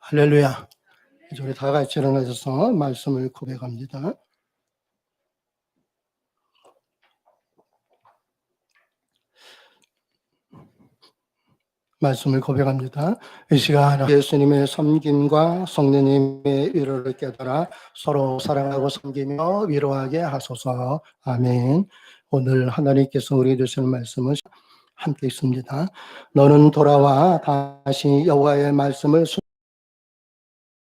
할렐루야. 이제 우리 다 같이 일어나셔서 말씀을 고백합니다. 말씀을 고백합니다. 이 시간 예수님의 섬김과 성령님의 위로를 깨달아 서로 사랑하고 섬기며 위로하게 하소서. 아멘. 오늘 하나님께서 우리에게 주시는 말씀은 함께 있습니다. 너는 돌아와 다시 여호와의 말씀을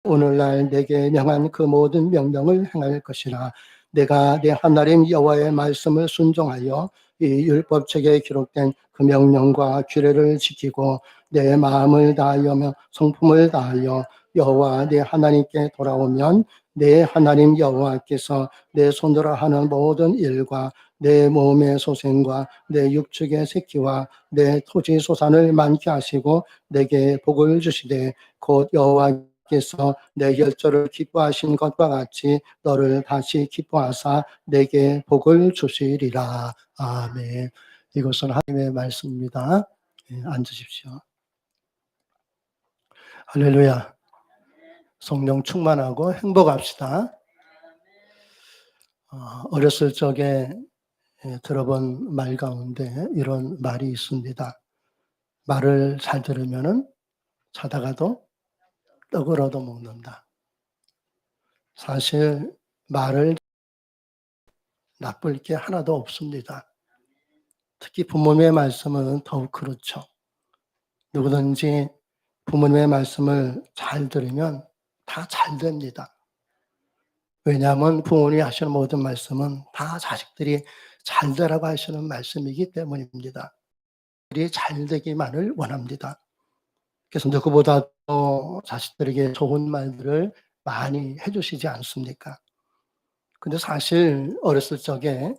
오늘날 내게 명한 그 모든 명령을 행할 것이라. 내가 내 하나님 여호와의 말씀을 순종하여 이 율법책에 기록된 그 명령과 규례를 지키고 내 마음을 다하여 성품을 다하여 여호와 내 하나님께 돌아오면 내 하나님 여호와께서 내 손으로 하는 모든 일과 내 몸의 소생과 내 육축의 새끼와 내 토지 소산을 많게 하시고 내게 복을 주시되 곧 여호와께서 내 열조를 기뻐하신 것과 같이 너를 다시 기뻐하사 내게 복을 주시리라. 아멘. 이것은 하나님의 말씀입니다. 앉으십시오. 할렐루야. 성령 충만하고 행복합시다. 어렸을 적에 들어본 말 가운데 이런 말이 있습니다. 말을 잘 들으면 자다가도 떡을 얻어먹는다. 사실 말을 나쁠 게 하나도 없습니다. 특히 부모님의 말씀은 더욱 그렇죠. 누구든지 부모님의 말씀을 잘 들으면 다 잘 됩니다. 왜냐하면 부모님이 하시는 모든 말씀은 다 자식들이 잘 되라고 하시는 말씀이기 때문입니다. 자식들이 잘 되기만을 원합니다. 그래서 누구보다도 자식들에게 좋은 말들을 많이 해주시지 않습니까? 근데 사실 어렸을 적에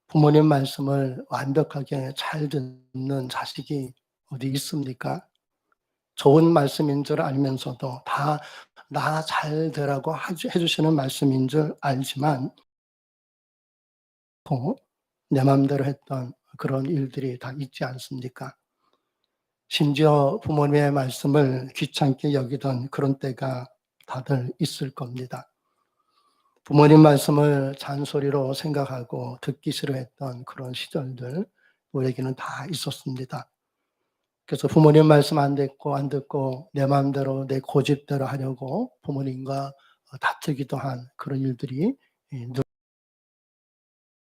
부모님 말씀을 완벽하게 잘 듣는 자식이 어디 있습니까? 좋은 말씀인 줄 알면서도 다 나 잘 되라고 해주시는 말씀인 줄 알지만 내 마음대로 했던 그런 일들이 다 있지 않습니까? 심지어 부모님의 말씀을 귀찮게 여기던 그런 때가 다들 있을 겁니다. 부모님 말씀을 잔소리로 생각하고 듣기 싫어했던 그런 시절들 우리에게는 다 있었습니다. 그래서 부모님 말씀 안 듣고 내 마음대로 내 고집대로 하려고 부모님과 다투기도 한 그런 일들이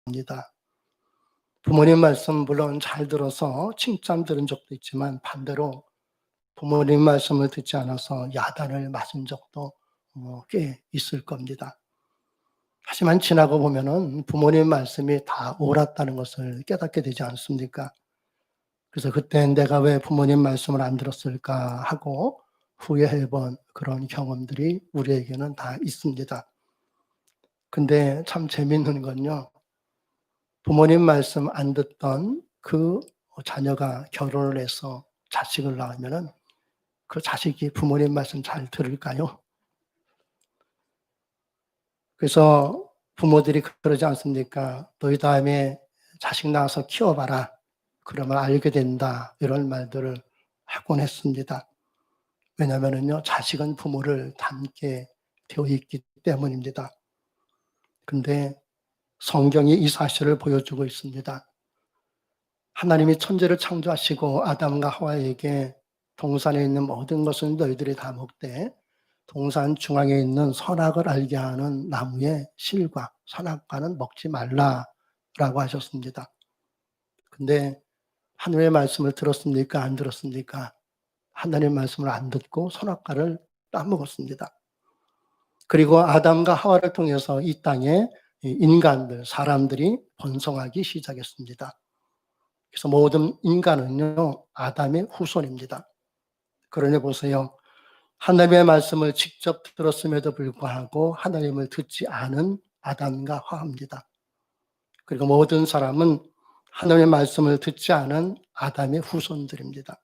늘어납니다. 부모님 말씀 물론 잘 들어서 칭찬 들은 적도 있지만 반대로 부모님 말씀을 듣지 않아서 야단을 맞은 적도 꽤 있을 겁니다. 하지만 지나고 보면은 부모님 말씀이 다 옳았다는 것을 깨닫게 되지 않습니까? 그래서 그때 '내가 왜 부모님 말씀을 안 들었을까.' 하고 후회해 본 그런 경험들이 우리에게는 다 있습니다. 근데 참 재밌는 건요. 부모님 말씀 안 듣던 그 자녀가 결혼을 해서 자식을 낳으면은 그 자식이 부모님 말씀 잘 들을까요? 그래서 부모들이 그러지 않습니까? "너희 다음에 자식 낳아서 키워봐라. 그러면 알게 된다." 이런 말들을 하곤 했습니다. 왜냐하면은요, 자식은 부모를 닮게 되어 있기 때문입니다. 근데 성경이 이 사실을 보여주고 있습니다. 하나님이 천지를 창조하시고 아담과 하와에게 동산에 있는 모든 것은 너희들이 다 먹되 동산 중앙에 있는 선악을 알게 하는 나무의 실과 선악과는 먹지 말라라고 하셨습니다. 근데 하나님의 말씀을 들었습니까? 안 들었습니까? 하나님의 말씀을 안 듣고 선악과를 따먹었습니다. 그리고 아담과 하와를 통해서 이 땅에 인간들, 사람들이 번성하기 시작했습니다. 그래서 모든 인간은요, 아담의 후손입니다. 그러니 보세요. 하나님의 말씀을 직접 들었음에도 불구하고 하나님을 듣지 않은 아담과 하와입니다. 그리고 모든 사람은 하나님의 말씀을 듣지 않은 아담의 후손들입니다.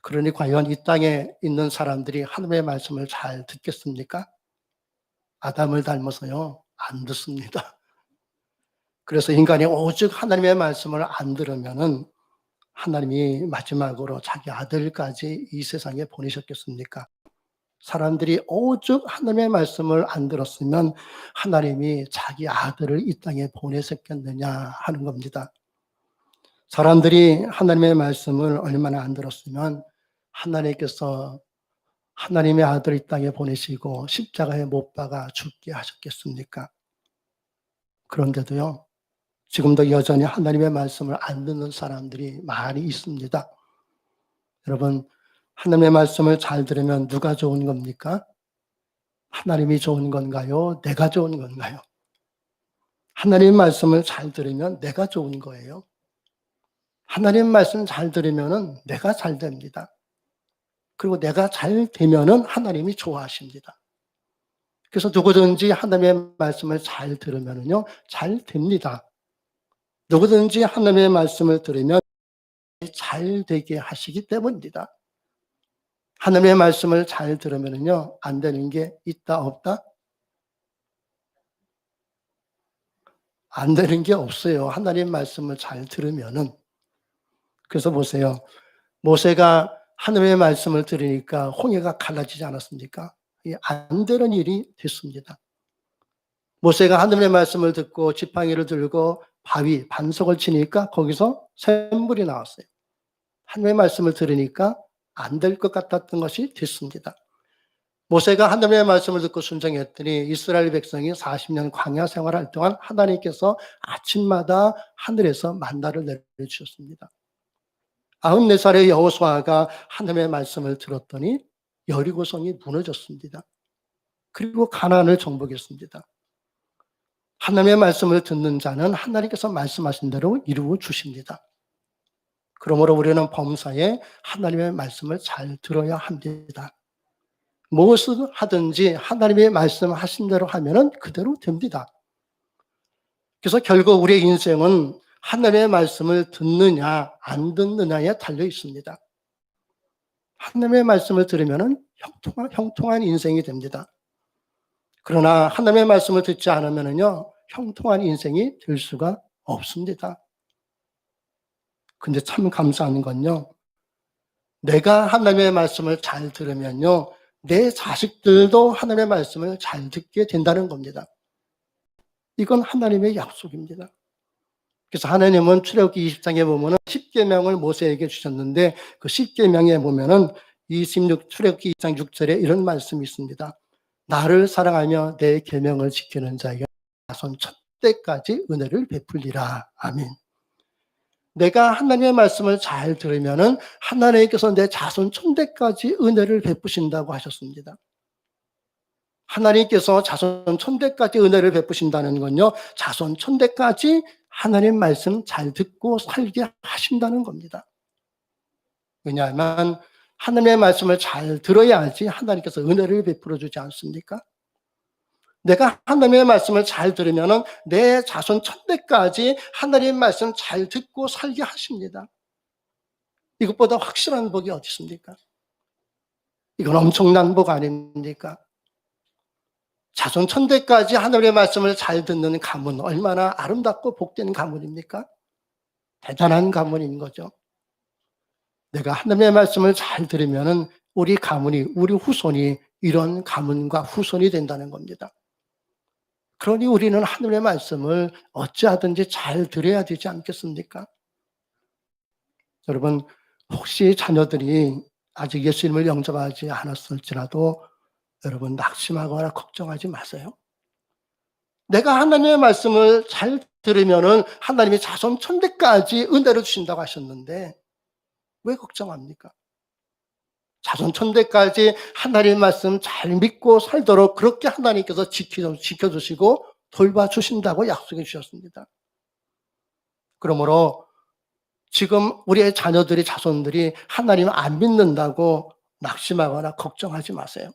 그러니 과연 이 땅에 있는 사람들이 하나님의 말씀을 잘 듣겠습니까? 아담을 닮아서요, 안 듣습니다. 그래서 인간이 오직 하나님의 말씀을 안 들으면은 하나님이 마지막으로 자기 아들까지 이 세상에 보내셨겠습니까? 사람들이 오죽 하나님의 말씀을 안 들었으면 하나님이 자기 아들을 이 땅에 보내셨겠느냐 하는 겁니다. 사람들이 하나님의 말씀을 얼마나 안 들었으면 하나님께서 하나님의 아들 이 땅에 보내시고 십자가에 못 박아 죽게 하셨겠습니까? 그런데도요, 지금도 여전히 하나님의 말씀을 안 듣는 사람들이 많이 있습니다. 여러분, 하나님의 말씀을 잘 들으면 누가 좋은 겁니까? 하나님이 좋은 건가요? 내가 좋은 건가요? 하나님의 말씀을 잘 들으면 내가 좋은 거예요. 하나님 말씀 잘 들으면은 내가 잘 됩니다. 그리고 내가 잘 되면은 하나님이 좋아하십니다. 그래서 누구든지 하나님의 말씀을 잘 들으면은요, 잘 됩니다. 누구든지 하나님의 말씀을 들으면 잘 되게 하시기 때문입니다. 하나님의 말씀을 잘 들으면은요, 안 되는 게 있다, 없다? 안 되는 게 없어요. 하나님 말씀을 잘 들으면은. 그래서 보세요. 모세가 하나님의 말씀을 들으니까 홍해가 갈라지지 않았습니까? 안 되는 일이 됐습니다. 모세가 하나님의 말씀을 듣고 지팡이를 들고 바위, 반석을 치니까 거기서 샘물이 나왔어요. 하나님의 말씀을 들으니까 안 될 것 같았던 것이 됐습니다. 모세가 하나님의 말씀을 듣고 순종했더니 이스라엘 백성이 40년 광야 생활할 동안 하나님께서 아침마다 하늘에서 만나를 내려주셨습니다. 94살의 여호수아가 하나님의 말씀을 들었더니 여리고성이 무너졌습니다. 그리고 가나안을 정복했습니다. 하나님의 말씀을 듣는 자는 하나님께서 말씀하신 대로 이루어 주십니다. 그러므로 우리는 범사에 하나님의 말씀을 잘 들어야 합니다. 무엇을 하든지 하나님의 말씀하신 대로 하면은 그대로 됩니다. 그래서 결국 우리의 인생은 하나님의 말씀을 듣느냐 안 듣느냐에 달려 있습니다. 하나님의 말씀을 들으면은 형통한 인생이 됩니다. 그러나 하나님의 말씀을 듣지 않으면은요, 형통한 인생이 될 수가 없습니다. 근데 참 감사한 건요, 내가 하나님의 말씀을 잘 들으면요, 내 자식들도 하나님의 말씀을 잘 듣게 된다는 겁니다. 이건 하나님의 약속입니다. 그래서 하나님은 출애굽기 20장에 보면은 10계명을 모세에게 주셨는데 그 10계명에 보면은 26 출애굽기 2장 6절에 이런 말씀이 있습니다. 나를 사랑하며 내 계명을 지키는 자에게 자손 첩대까지 은혜를 베풀리라. 아멘. 내가 하나님의 말씀을 잘 들으면은 하나님께서 내 자손 천대까지 은혜를 베푸신다고 하셨습니다. 하나님께서 자손 천대까지 은혜를 베푸신다는 건요, 자손 천대까지 하나님 말씀 잘 듣고 살게 하신다는 겁니다. 왜냐하면 하나님의 말씀을 잘 들어야지 하나님께서 은혜를 베풀어 주지 않습니까? 내가 하나님의 말씀을 잘 들으면 내 자손 천대까지 하나님의 말씀 잘 듣고 살게 하십니다. 이것보다 확실한 복이 어디 있습니까? 이건 엄청난 복 아닙니까? 자손 천대까지 하나님의 말씀을 잘 듣는 가문, 얼마나 아름답고 복된 가문입니까? 대단한 가문인 거죠. 내가 하나님의 말씀을 잘 들으면 우리 가문이, 우리 후손이 이런 가문과 후손이 된다는 겁니다. 그러니 우리는 하나님의 말씀을 어찌하든지 잘 들어야 되지 않겠습니까? 여러분, 혹시 자녀들이 아직 예수님을 영접하지 않았을지라도 여러분 낙심하거나 걱정하지 마세요. 내가 하나님의 말씀을 잘 들으면은 하나님이 자손 천대까지 은혜를 주신다고 하셨는데 왜 걱정합니까? 자손 천대까지 하나님의 말씀 잘 믿고 살도록 그렇게 하나님께서 지켜주시고 돌봐주신다고 약속해 주셨습니다. 그러므로 지금 우리의 자녀들이 자손들이 하나님을 안 믿는다고 낙심하거나 걱정하지 마세요.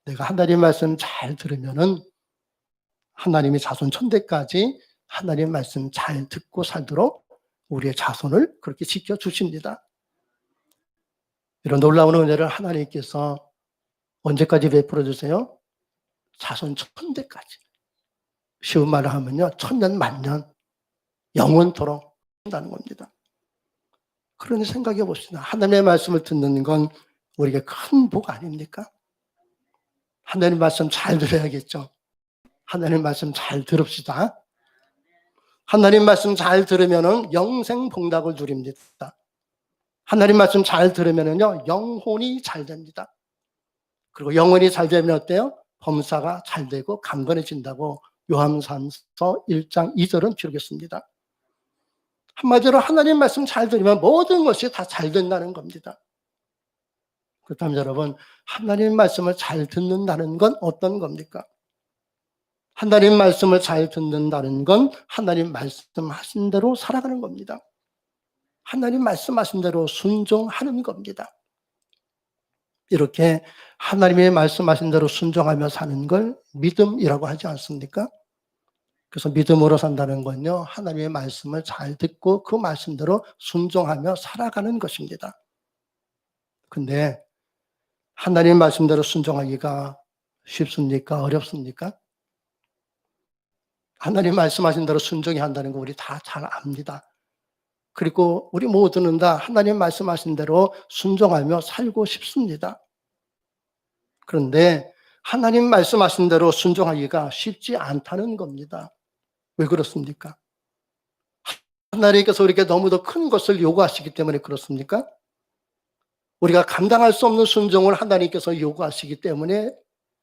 내가 하나님 말씀 잘 들으면은 하나님이 자손 천대까지 하나님 말씀 잘 듣고 살도록 우리의 자손을 그렇게 지켜주십니다. 이런 놀라운 은혜를 하나님께서 언제까지 베풀어 주세요? 자손 천대까지. 쉬운 말로 하면요, 천년 만년 영원토록 한다는 겁니다. 그러니 생각해 봅시다. 하나님의 말씀을 듣는 건 우리에게 큰 복 아닙니까? 하나님 말씀 잘 들어야겠죠. 하나님 말씀 잘 들읍시다. 하나님 말씀 잘 들으면은 영생 복락을 누립니다. 하나님 말씀 잘 들으면은요, 영혼이 잘 됩니다. 그리고 영혼이 잘 되면 어때요? 범사가 잘 되고 강건해진다고 요한산서 1장 2절은 기록했습니다. 한마디로 하나님 말씀 잘 들으면 모든 것이 다 잘 된다는 겁니다. 그렇다면 여러분, 하나님 말씀을 잘 듣는다는 건 어떤 겁니까? 하나님 말씀을 잘 듣는다는 건 하나님 말씀하신 대로 살아가는 겁니다. 하나님 말씀하신 대로 순종하는 겁니다. 이렇게 하나님의 말씀하신 대로 순종하며 사는 걸 믿음이라고 하지 않습니까? 그래서 믿음으로 산다는 건요, 하나님의 말씀을 잘 듣고 그 말씀대로 순종하며 살아가는 것입니다. 근데 하나님 말씀대로 순종하기가 쉽습니까? 어렵습니까? 하나님 말씀하신 대로 순종해야 한다는 거 우리 다 잘 압니다. 그리고 우리 모두는 다 하나님 말씀하신 대로 순종하며 살고 싶습니다. 그런데 하나님 말씀하신 대로 순종하기가 쉽지 않다는 겁니다. 왜 그렇습니까? 하나님께서 우리에게 너무도 큰 것을 요구하시기 때문에 그렇습니까? 우리가 감당할 수 없는 순종을 하나님께서 요구하시기 때문에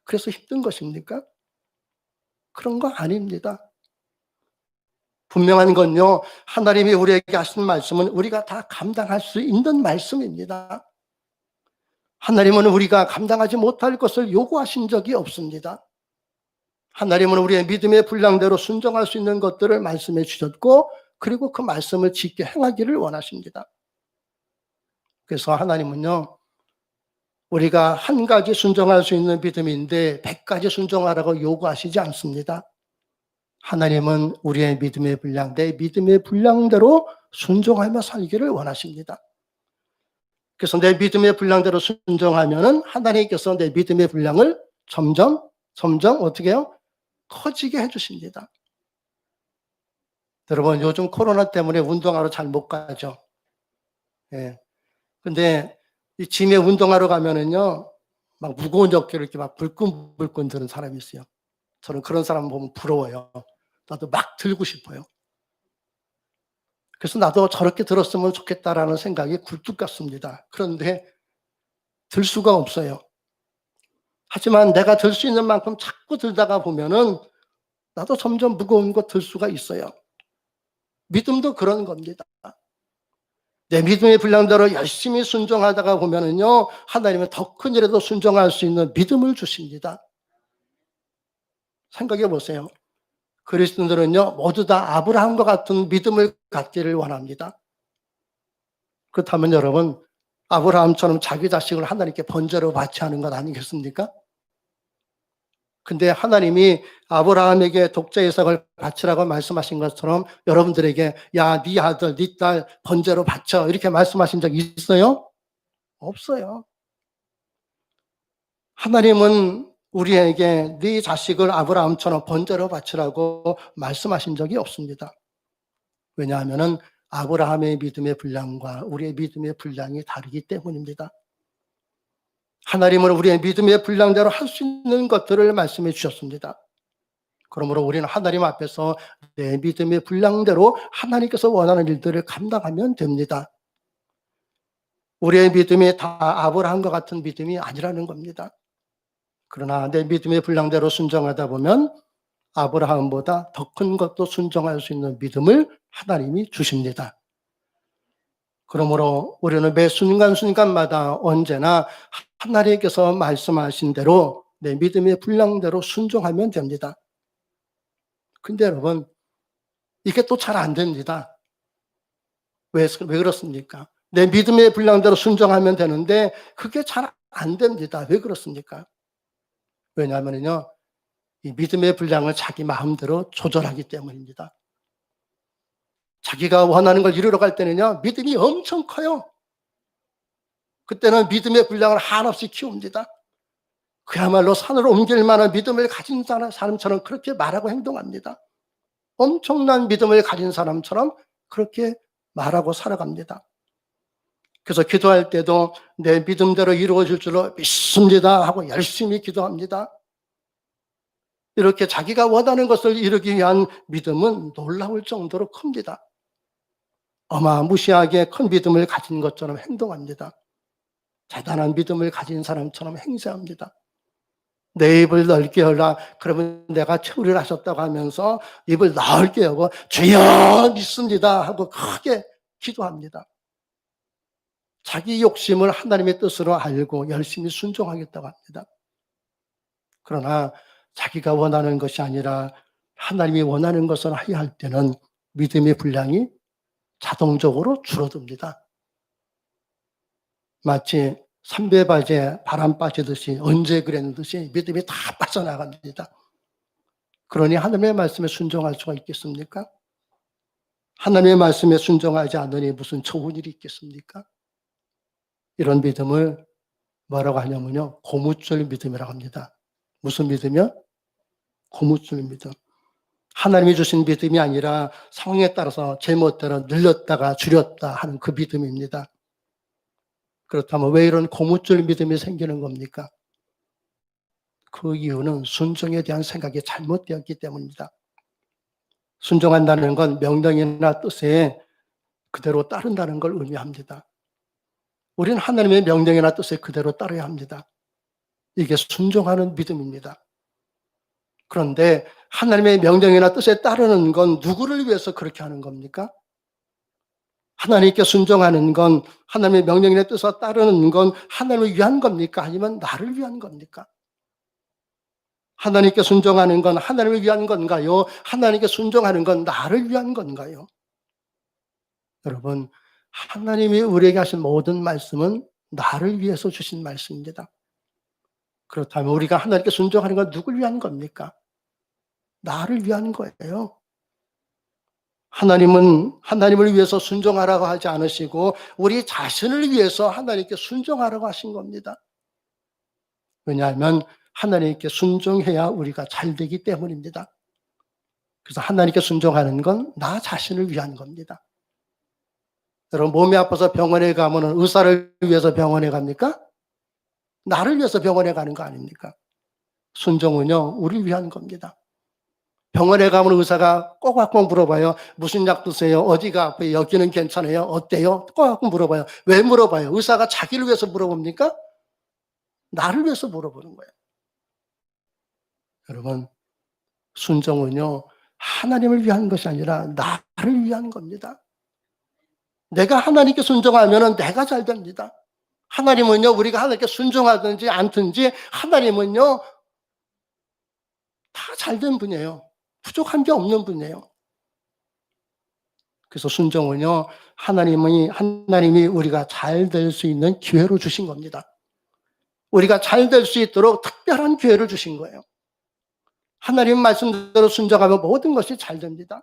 그래서 힘든 것입니까? 그런 거 아닙니다. 분명한 건요, 하나님이 우리에게 하신 말씀은 우리가 다 감당할 수 있는 말씀입니다. 하나님은 우리가 감당하지 못할 것을 요구하신 적이 없습니다. 하나님은 우리의 믿음의 분량대로 순종할 수 있는 것들을 말씀해 주셨고, 그리고 그 말씀을 지켜 행하기를 원하십니다. 그래서 하나님은요, 우리가 한 가지 순종할 수 있는 믿음인데 100가지 순종하라고 요구하시지 않습니다. 하나님은 우리의 믿음의 분량, 내 믿음의 분량대로 순종하며 살기를 원하십니다. 그래서 내 믿음의 분량대로 순종하면은 하나님께서 내 믿음의 분량을 점점 어떻게 해요? 커지게 해주십니다. 여러분, 요즘 코로나 때문에 운동하러 잘 못 가죠. 예. 근데 이 짐에 운동하러 가면은요, 막 무거운 어깨를 이렇게 막 불끈불끈 드는 사람이 있어요. 저는 그런 사람 보면 부러워요. 나도 막 들고 싶어요. 그래서 나도 저렇게 들었으면 좋겠다라는 생각이 굴뚝 같습니다. 그런데 들 수가 없어요. 하지만 내가 들 수 있는 만큼 자꾸 들다가 보면은 나도 점점 무거운 거 들 수가 있어요. 믿음도 그런 겁니다. 내 믿음의 분량대로 열심히 순종하다가 보면은요, 하나님은 더 큰 일에도 순종할 수 있는 믿음을 주십니다. 생각해 보세요. 그리스도인들은요, 모두 다 아브라함과 같은 믿음을 갖기를 원합니다. 그렇다면 여러분, 아브라함처럼 자기 자식을 하나님께 번제로 바치 하는 것 아니겠습니까? 근데 하나님이 아브라함에게 독자 이삭을 바치라고 말씀하신 것처럼 여러분들에게 야, 네 아들, 네 딸 번제로 바쳐 이렇게 말씀하신 적 있어요? 없어요. 하나님은 우리에게 네 자식을 아브라함처럼 번제로 바치라고 말씀하신 적이 없습니다. 왜냐하면은 아브라함의 믿음의 분량과 우리의 믿음의 분량이 다르기 때문입니다. 하나님은 우리의 믿음의 분량대로 할 수 있는 것들을 말씀해 주셨습니다. 그러므로 우리는 하나님 앞에서 내 믿음의 분량대로 하나님께서 원하는 일들을 감당하면 됩니다. 우리의 믿음이 다 아브라함과 같은 믿음이 아니라는 겁니다. 그러나 내 믿음의 분량대로 순종하다 보면 아브라함보다 더 큰 것도 순종할 수 있는 믿음을 하나님이 주십니다. 그러므로 우리는 매 순간순간마다 언제나 하나님께서 말씀하신 대로 내 믿음의 분량대로 순종하면 됩니다. 근데 여러분, 이게 또 잘 안 됩니다. 왜 그렇습니까? 내 믿음의 분량대로 순종하면 되는데 그게 잘 안 됩니다. 왜 그렇습니까? 왜냐하면요, 이 믿음의 분량을 자기 마음대로 조절하기 때문입니다. 자기가 원하는 걸 이루러 갈 때는요, 믿음이 엄청 커요. 그때는 믿음의 분량을 한없이 키웁니다. 그야말로 산으로 옮길 만한 믿음을 가진 사람처럼 그렇게 말하고 행동합니다. 엄청난 믿음을 가진 사람처럼 그렇게 말하고 살아갑니다. 그래서 기도할 때도 내 믿음대로 이루어질 줄로 믿습니다 하고 열심히 기도합니다. 이렇게 자기가 원하는 것을 이루기 위한 믿음은 놀라울 정도로 큽니다. 어마무시하게 큰 믿음을 가진 것처럼 행동합니다. 대단한 믿음을 가진 사람처럼 행세합니다. 내 입을 넓게 열라. 그러면 내가 채우리라 하셨다고 하면서 입을 넓게 열고 주여 믿습니다 하고 크게 기도합니다. 자기 욕심을 하나님의 뜻으로 알고 열심히 순종하겠다고 합니다. 그러나 자기가 원하는 것이 아니라 하나님이 원하는 것을 해야 할 때는 믿음의 분량이 자동적으로 줄어듭니다. 마치 삼배바지에 바람 빠지듯이 언제 그랬듯이 믿음이 다 빠져나갑니다. 그러니 하나님의 말씀에 순종할 수가 있겠습니까? 하나님의 말씀에 순종하지 않으니 무슨 좋은 일이 있겠습니까? 이런 믿음을 뭐라고 하냐면요, 고무줄 믿음이라고 합니다. 무슨 믿음이요? 고무줄 믿음. 하나님이 주신 믿음이 아니라 상황에 따라서 제멋대로 늘렸다가 줄였다 하는 그 믿음입니다. 그렇다면 왜 이런 고무줄 믿음이 생기는 겁니까? 그 이유는 순종에 대한 생각이 잘못되었기 때문입니다. 순종한다는 건 명령이나 뜻에 그대로 따른다는 걸 의미합니다. 우리는 하나님의 명령이나 뜻에 그대로 따라야 합니다. 이게 순종하는 믿음입니다. 그런데 하나님의 명령이나 뜻에 따르는 건 누구를 위해서 그렇게 하는 겁니까? 하나님께 순종하는 건, 하나님의 명령이나 뜻에 따르는 건 하나님을 위한 겁니까? 아니면 나를 위한 겁니까? 하나님께 순종하는 건 하나님을 위한 건가요? 하나님께 순종하는 건 나를 위한 건가요? 여러분, 하나님이 우리에게 하신 모든 말씀은 나를 위해서 주신 말씀입니다. 그렇다면 우리가 하나님께 순종하는 건 누굴 위한 겁니까? 나를 위한 거예요. 하나님은 하나님을 위해서 순종하라고 하지 않으시고 우리 자신을 위해서 하나님께 순종하라고 하신 겁니다. 왜냐하면 하나님께 순종해야 우리가 잘 되기 때문입니다. 그래서 하나님께 순종하는 건 나 자신을 위한 겁니다. 여러분, 몸이 아파서 병원에 가면 의사를 위해서 병원에 갑니까? 나를 위해서 병원에 가는 거 아닙니까? 순종은요, 우리를 위한 겁니다. 병원에 가면 의사가 꼬박꼬박 물어봐요. 무슨 약 드세요? 어디가 아파요? 여기는 괜찮아요? 어때요? 꼬박꼬박 물어봐요. 왜 물어봐요? 의사가 자기를 위해서 물어봅니까? 나를 위해서 물어보는 거예요. 여러분, 순종은요, 하나님을 위한 것이 아니라 나를 위한 겁니다. 내가 하나님께 순종하면 내가 잘 됩니다. 하나님은요, 우리가 하나님께 순종하든지 않든지 하나님은요, 다 잘된 분이에요. 부족한 게 없는 분이에요. 그래서 순종은요, 하나님이 우리가 잘 될 수 있는 기회로 주신 겁니다. 우리가 잘 될 수 있도록 특별한 기회를 주신 거예요. 하나님 말씀대로 순종하면 모든 것이 잘 됩니다.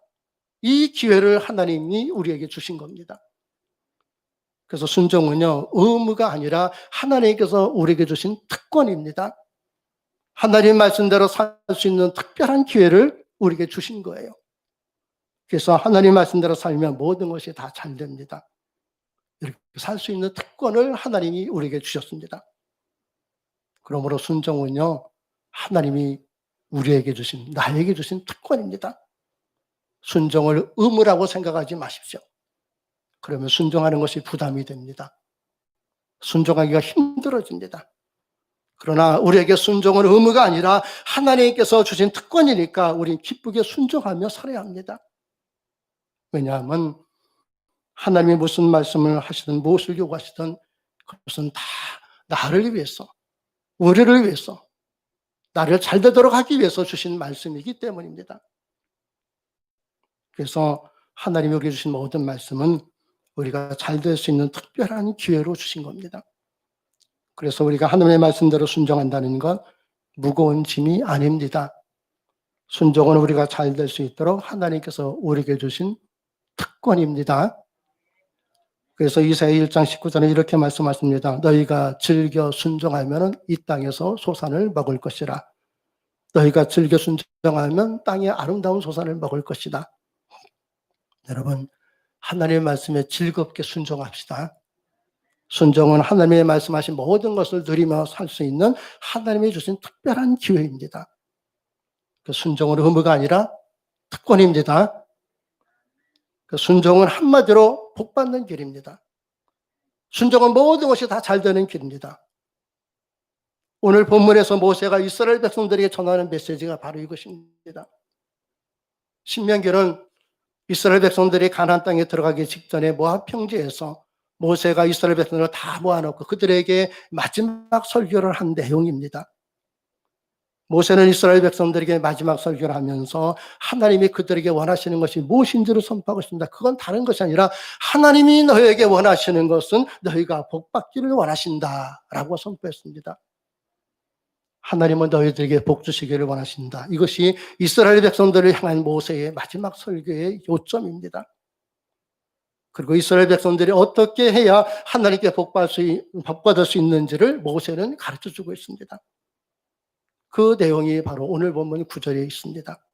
이 기회를 하나님이 우리에게 주신 겁니다. 그래서 순종은요, 의무가 아니라 하나님께서 우리에게 주신 특권입니다. 하나님 말씀대로 살 수 있는 특별한 기회를 우리에게 주신 거예요. 그래서 하나님 말씀대로 살면 모든 것이 다 잘 됩니다. 이렇게 살 수 있는 특권을 하나님이 우리에게 주셨습니다. 그러므로 순종은요, 하나님이 우리에게 주신, 나에게 주신 특권입니다. 순종을 의무라고 생각하지 마십시오. 그러면 순종하는 것이 부담이 됩니다. 순종하기가 힘들어집니다. 그러나 우리에게 순종은 의무가 아니라 하나님께서 주신 특권이니까 우리는 기쁘게 순종하며 살아야 합니다. 왜냐하면 하나님이 무슨 말씀을 하시든 무엇을 요구하시든 그것은 다 나를 위해서, 우리를 위해서, 나를 잘 되도록 하기 위해서 주신 말씀이기 때문입니다. 그래서 하나님이 우리에게 주신 모든 말씀은 우리가 잘 될 수 있는 특별한 기회로 주신 겁니다. 그래서 우리가 하나님의 말씀대로 순종한다는 건 무거운 짐이 아닙니다. 순종은 우리가 잘 될 수 있도록 하나님께서 우리에게 주신 특권입니다. 그래서 이사야 1장 19절에 이렇게 말씀하십니다. 너희가 즐겨 순종하면 이 땅에서 소산을 먹을 것이라. 너희가 즐겨 순종하면 땅의 아름다운 소산을 먹을 것이다. 여러분, 하나님의 말씀에 즐겁게 순종합시다. 순종은 하나님의 말씀하신 모든 것을 누리며 살 수 있는 하나님이 주신 특별한 기회입니다. 그 순종은 의무가 아니라 특권입니다. 그 순종은 한마디로 복받는 길입니다. 순종은 모든 것이 다 잘 되는 길입니다. 오늘 본문에서 모세가 이스라엘 백성들에게 전하는 메시지가 바로 이것입니다. 신명기는 이스라엘 백성들이 가나안 땅에 들어가기 직전에 모압 평지에서 모세가 이스라엘 백성들을 다 모아놓고 그들에게 마지막 설교를 한 내용입니다. 모세는 이스라엘 백성들에게 마지막 설교를 하면서 하나님이 그들에게 원하시는 것이 무엇인지를 선포하고 있습니다. 그건 다른 것이 아니라 하나님이 너희에게 원하시는 것은 너희가 복받기를 원하신다라고 선포했습니다. 하나님은 너희들에게 복 주시기를 원하신다. 이것이 이스라엘 백성들을 향한 모세의 마지막 설교의 요점입니다. 그리고 이스라엘 백성들이 어떻게 해야 하나님께 복받을 수 있는지를 모세는 가르쳐주고 있습니다. 그 내용이 바로 오늘 본문 9절에 있습니다.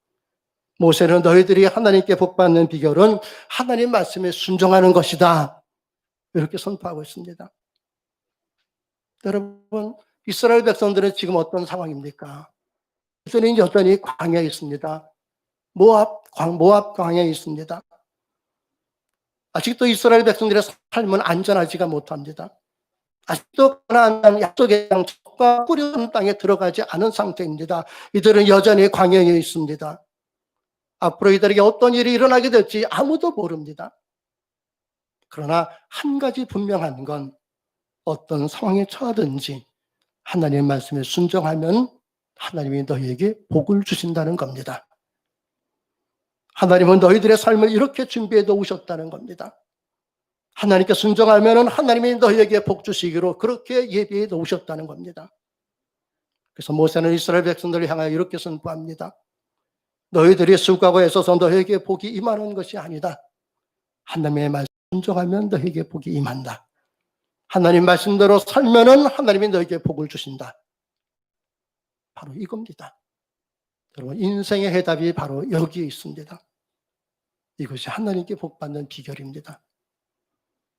모세는 너희들이 하나님께 복받는 비결은 하나님 말씀에 순종하는 것이다. 이렇게 선포하고 있습니다. 여러분, 이스라엘 백성들은 지금 어떤 상황입니까? 그들은 여전히 광야에 있습니다. 모압 광야에 있습니다. 아직도 이스라엘 백성들의 삶은 안전하지가 못합니다. 아직도 가나안 땅 약속의 땅과 뿌리는 땅에 들어가지 않은 상태입니다. 이들은 여전히 광야에 있습니다. 앞으로 이들에게 어떤 일이 일어나게 될지 아무도 모릅니다. 그러나 한 가지 분명한 건 어떤 상황에 처하든지 하나님의 말씀에 순종하면 하나님이 너희에게 복을 주신다는 겁니다. 하나님은 너희들의 삶을 이렇게 준비해 놓으셨다는 겁니다. 하나님께 순종하면 하나님이 너희에게 복 주시기로 그렇게 예비해 놓으셨다는 겁니다. 그래서 모세는 이스라엘 백성들을 향하여 이렇게 선포합니다. 너희들이 수고하고 애써서 너희에게 복이 임하는 것이 아니다. 하나님의 말씀 순종하면 너희에게 복이 임한다. 하나님 말씀대로 살면은 하나님이 너희에게 복을 주신다. 바로 이겁니다. 여러분, 인생의 해답이 바로 여기에 있습니다. 이것이 하나님께 복받는 비결입니다.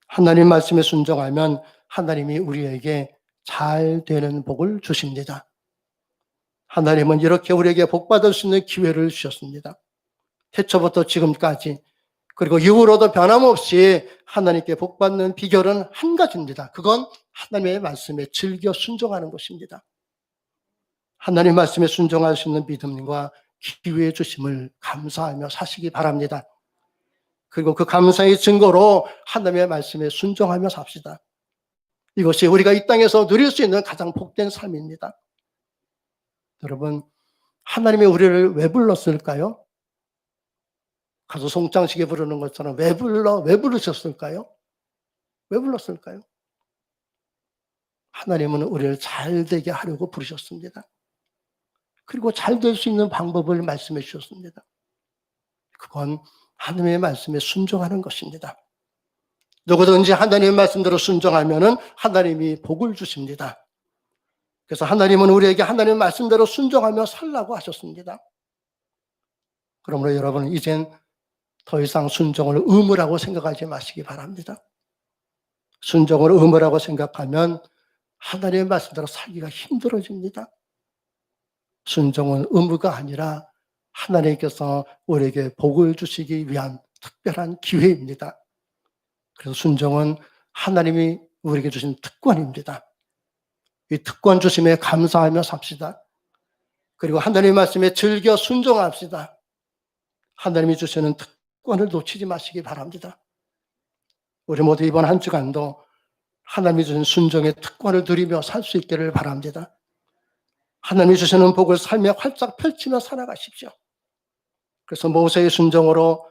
하나님 말씀에 순종하면 하나님이 우리에게 잘 되는 복을 주십니다. 하나님은 이렇게 우리에게 복받을 수 있는 기회를 주셨습니다. 태초부터 지금까지 그리고 이후로도 변함없이 하나님께 복받는 비결은 한 가지입니다. 그건 하나님의 말씀에 즐겨 순종하는 것입니다. 하나님 말씀에 순종할 수 있는 믿음과 기회 주심을 감사하며 사시기 바랍니다. 그리고 그 감사의 증거로 하나님의 말씀에 순종하며 삽시다. 이것이 우리가 이 땅에서 누릴 수 있는 가장 복된 삶입니다. 여러분, 하나님이 우리를 왜 불렀을까요? 가수 송창식이 부르는 것처럼 왜 부르셨을까요? 왜 불렀을까요? 하나님은 우리를 잘 되게 하려고 부르셨습니다. 그리고 잘 될 수 있는 방법을 말씀해 주셨습니다. 그건 하나님의 말씀에 순종하는 것입니다. 누구든지 하나님의 말씀대로 순종하면은 하나님이 복을 주십니다. 그래서 하나님은 우리에게 하나님의 말씀대로 순종하며 살라고 하셨습니다. 그러므로 여러분, 이젠 더 이상 순종을 의무라고 생각하지 마시기 바랍니다. 순종을 의무라고 생각하면 하나님의 말씀대로 살기가 힘들어집니다. 순종은 의무가 아니라 하나님께서 우리에게 복을 주시기 위한 특별한 기회입니다. 그래서 순종은 하나님이 우리에게 주신 특권입니다. 이 특권 주심에 감사하며 삽시다. 그리고 하나님의 말씀에 즐겨 순종합시다. 하나님이 주시는 특권을 놓치지 마시기 바랍니다. 우리 모두 이번 한 주간도 하나님이 주신 순종의 특권을 누리며 살 수 있기를 바랍니다. 하나님이 주시는 복을 삶에 활짝 펼치며 살아가십시오. 그래서 모세의 순종으로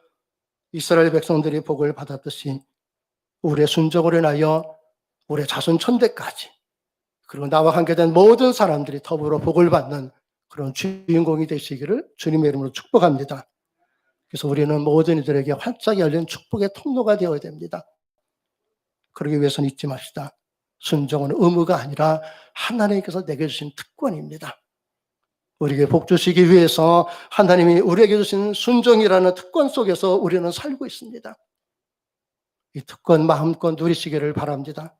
이스라엘 백성들이 복을 받았듯이 우리의 순종으로 인하여 우리의 자손 천대까지 그리고 나와 관계된 모든 사람들이 더불어 복을 받는 그런 주인공이 되시기를 주님의 이름으로 축복합니다. 그래서 우리는 모든 이들에게 활짝 열린 축복의 통로가 되어야 됩니다. 그러기 위해서는 잊지 맙시다. 순종은 의무가 아니라 하나님께서 내게 주신 특권입니다. 우리에게 복 주시기 위해서 하나님이 우리에게 주신 순종이라는 특권 속에서 우리는 살고 있습니다. 이 특권 마음껏 누리시기를 바랍니다.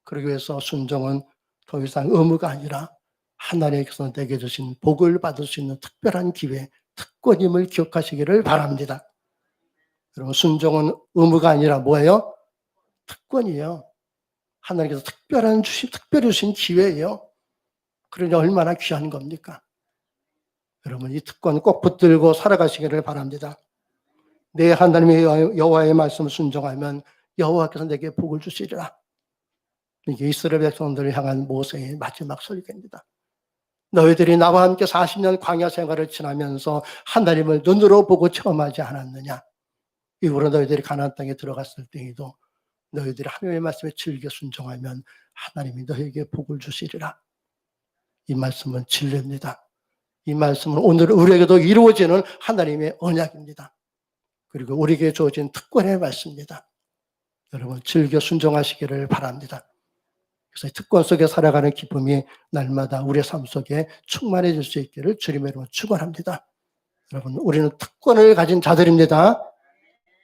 그러기 위해서 순종은 더 이상 의무가 아니라 하나님께서 내게 주신 복을 받을 수 있는 특별한 기회, 특권임을 기억하시기를 바랍니다. 여러분, 순종은 의무가 아니라 뭐예요? 특권이에요. 하나님께서 특별히 주신 기회예요. 그러니 얼마나 귀한 겁니까? 여러분, 이 특권 꼭 붙들고 살아가시기를 바랍니다. 내 하나님의 여호와의 말씀을 순종하면 여호와께서 내게 복을 주시리라. 이게 이스라엘 백성들을 향한 모세의 마지막 설교입니다. 너희들이 나와 함께 40년 광야 생활을 지나면서 하나님을 눈으로 보고 체험하지 않았느냐? 이후로 너희들이 가나안 땅에 들어갔을 때에도 너희들이 하나님의 말씀에 즐겨 순종하면 하나님이 너희에게 복을 주시리라. 이 말씀은 진리입니다. 이 말씀은 오늘 우리에게도 이루어지는 하나님의 언약입니다. 그리고 우리에게 주어진 특권의 말씀입니다. 여러분, 즐겨 순종하시기를 바랍니다. 그래서 특권 속에 살아가는 기쁨이 날마다 우리의 삶 속에 충만해질 수 있기를 주님의 이름으로 축원합니다. 여러분, 우리는 특권을 가진 자들입니다.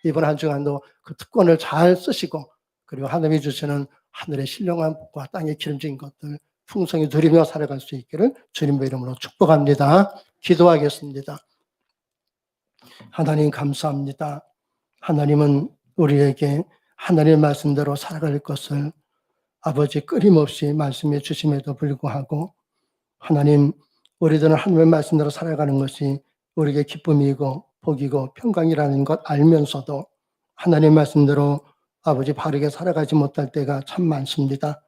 이번 한 주간도 그 특권을 잘 쓰시고, 그리고 하나님이 주시는 하늘의 신령한 복과 땅의 기름진 것들 풍성히 누리며 살아갈 수 있기를 주님의 이름으로 축복합니다. 기도하겠습니다. 하나님 감사합니다. 하나님은 우리에게 하나님의 말씀대로 살아갈 것을 아버지 끊임없이 말씀해 주심에도 불구하고 하나님, 우리들은 하나님의 말씀대로 살아가는 것이 우리에게 기쁨이고 복이고 평강이라는 것 알면서도 하나님의 말씀대로 아버지 바르게 살아가지 못할 때가 참 많습니다.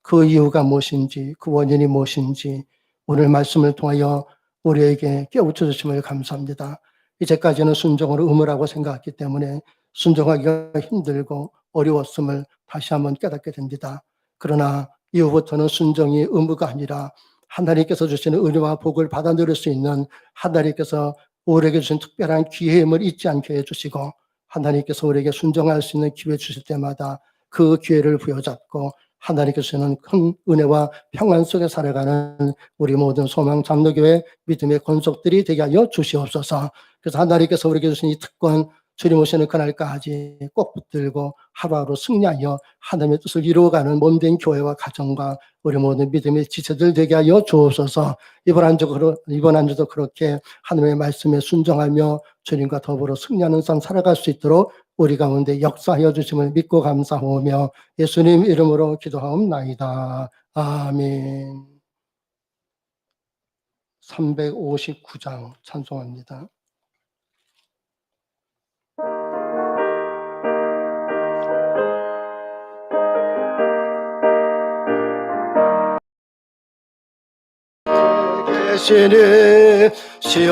그 이유가 무엇인지, 그 원인이 무엇인지 오늘 말씀을 통하여 우리에게 깨우쳐 주심을 감사합니다. 이제까지는 순종을 의무라고 생각했기 때문에 순종하기가 힘들고 어려웠음을 다시 한번 깨닫게 됩니다. 그러나 이후부터는 순종이 의무가 아니라 하나님께서 주시는 은혜와 복을 받아 누릴 수 있는 하나님께서 우리에게 주신 특별한 기회임을 잊지 않게 해주시고 하나님께서 우리에게 순종할 수 있는 기회 주실 때마다 그 기회를 부여잡고 하나님께서 주시는 큰 은혜와 평안 속에 살아가는 우리 모든 소망 장로교회 믿음의 권속들이 되게 하여 주시옵소서. 그래서 하나님께서 우리에게 주신 이 특권 주님 오시는 그날까지 꼭 붙들고 하루하루 승리하여 하나님의 뜻을 이루어가는 몸된 교회와 가정과 우리 모든 믿음의 지체들 되게 하여 주옵소서. 이번 한 주도 그렇게 하나님의 말씀에 순종하며 주님과 더불어 승리하는 삶 살아갈 수 있도록 우리 가운데 역사하여 주심을 믿고 감사하며 예수님 이름으로 기도하옵나이다. 아멘. 359장 찬송합니다. 계시니